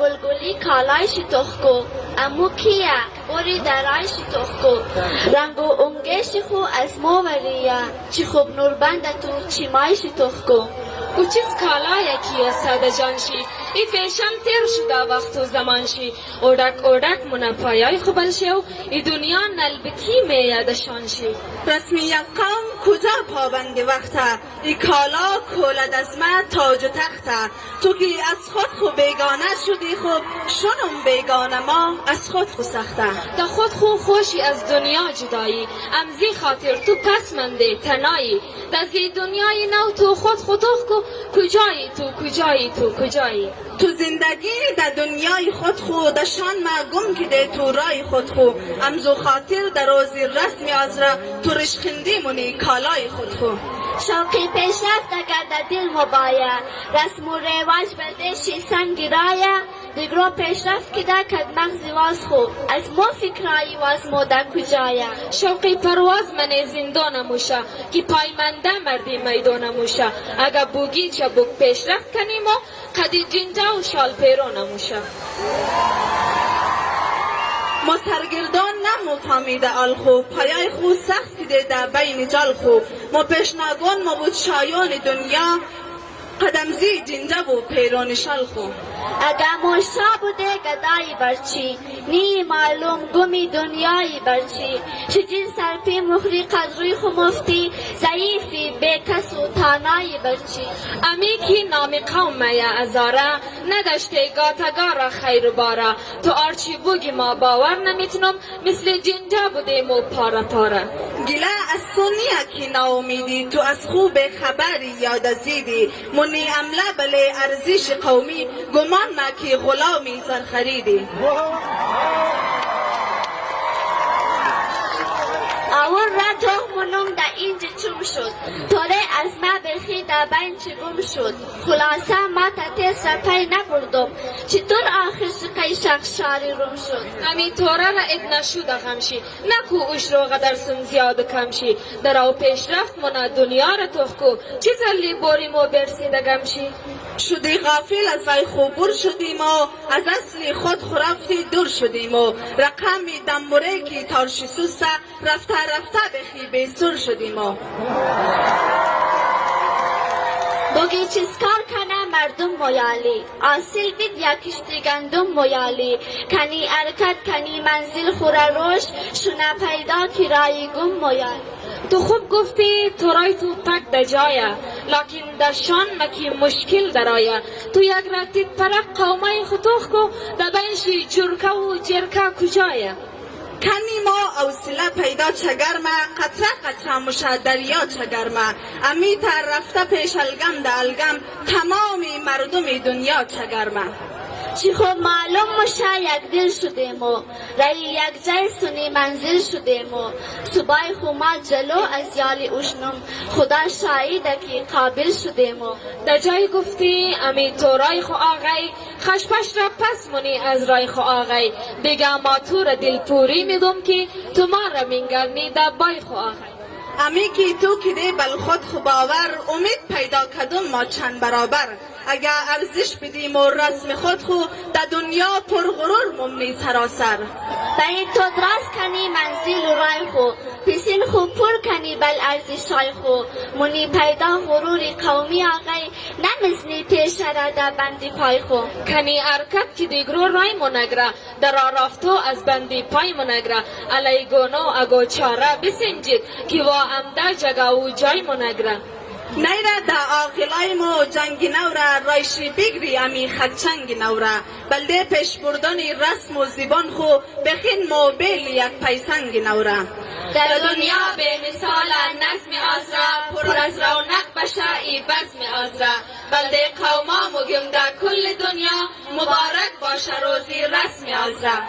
بلبلی کالای شتوخ کو امو کیه بوری درای شتوخ کو رنگ و انگشت خو از مو وریه چی خوب نوربند تو چی مای شتوخ کو او چیز کالای کیه ساده جانشی ای فیشن تیر شده وقت و زمانشی اوڑک منپایای خوبل شو ای دنیا نلبکی میادشانشی رسمیت قوم کجا پابند وقته ای کالا کولد از ما تاج و تخته تو که از خود خو بیگانه شدی خوب شنم بیگانه ما از خود خو سخته تا خود خو خوشی از دنیا جدایی امزی خاطر تو پس منده تنایی دزی دنیای نو تو خود خودخ کو کجایی تو زندگی در دنیای خود خو دشان ما گم کده تو رای خود خو امزو خاطر در روزی رسمی از را تو رشخندی منی کالای خود خو شوقی پیشرفت اگر در دل مبایه رسم و رواج بردشی سنگی رایه دیگرو پیشرفت که در کد مغزی واز خو از مو فکرایی واز مو در کجایه شوقی پرواز من زندان موشه که پایمنده مردی میدان موشه اگه بوگی چبوک پیشرفت کنیم و قدی جنجا و شال پیران موشه ما سرگردان نمو فهمیده الخو پایای خو سخت کده در بین جال خو ما پیشنگان ما بود شایان دنیا قدم زی جنجه و پیران شال خو اگر موشا بوده گدایی برچی نی معلوم گمی دنیایی برچی شجین سرپی مخری قدروی خو مفتی ضعیفی بکس و تانایی برچی امی کی نام قوم میا ازاره نداشته گاتگارا خیر بارا تو آرچی بوگی ما باور نمیتونم مثل جنجا بودیم و پارا گله از سونیه کی ناامیدی تو از خوب خبری یاد ازیدی منی عمله بله ارزش قومی گمان نکی غلامی سر خریدی اول را تو منم در اینجا چوم شد توره از ما بخی در بین چگم شد خلاصه ما تتیس را پی نبردم چطور آخر شقی شخشاری روم شد امی توره را ادنا شده غمشی نکو اوش رو قدر سن زیاد کمشی در او پیش رفت منا دنیا را تخکو چی زلی بوریم و برسیده گمشی شدی غافل از وی خوبور شدیم و از اصلی خود خرافتی دور شدیم و رقمی دمبره کی تارشی سوسته رفته بخی بیسور شدیم و بگی چیز کار کنه مردم مویالی آسیل بید یا کشتی گندم مویالی کنی حرکت کنی منزل خوره روش شونه پیدا کرایی گم مویالی تو خوب گفتی تو رای تو پک در جایه لکن در شان مکی مشکل در آیه تو یک رتیت پرک قومه خطوخ کو در بینشی جرکه و جرکه کجایه کنی ما اوصله پیدا چگرمه قطره مشه دریا چگرمه امی تر رفته پیش الگم ده الگم تمامی مردم دنیا چگرمه چی خب معلوم مشه یک دل شدیم و رای یک جای سنی منزل شدیم و صبای خوما جلو از یالی اوشنم خدا شاهده که قابل شدیم و در جای گفتی امی تو رای خو آغای خشپش را پس منی از رای خو آغای بگم ما تو را دلپوری میدم که تو ما را منگرنی در بای خو آغای امی که تو کده بل خود خو باور امید پیدا کدوم ما چند برابر اگر ارزش بدیم و رسم خود خو در دنیا پرغرور ممنی سراسر بایی تو دراز کنی منزل و رای خو پیسین خو پر کنی بل ارزش های خو منی پیدا غروری قومی آغای نمزنی پیش را در بندی پای خو کنی ارکت که دیگرو رای منگره در آرافتو از بندی پای منگره علی گونو اگو چاره بسنجید که وا امده جگه و جای منگره نیره دا آخلای مو جنگ نوره رایشی بگری امی خدچنگ نوره بلده پیش بردانی رسم و زبان خو بخین مو بیل یک پیسنگ نوره در دنیا به مثال نظم آزرا پر از رونق بشه ای بزم آزرا بلده قوما مگم در کل دنیا مبارک باشه روزی رسم آزرا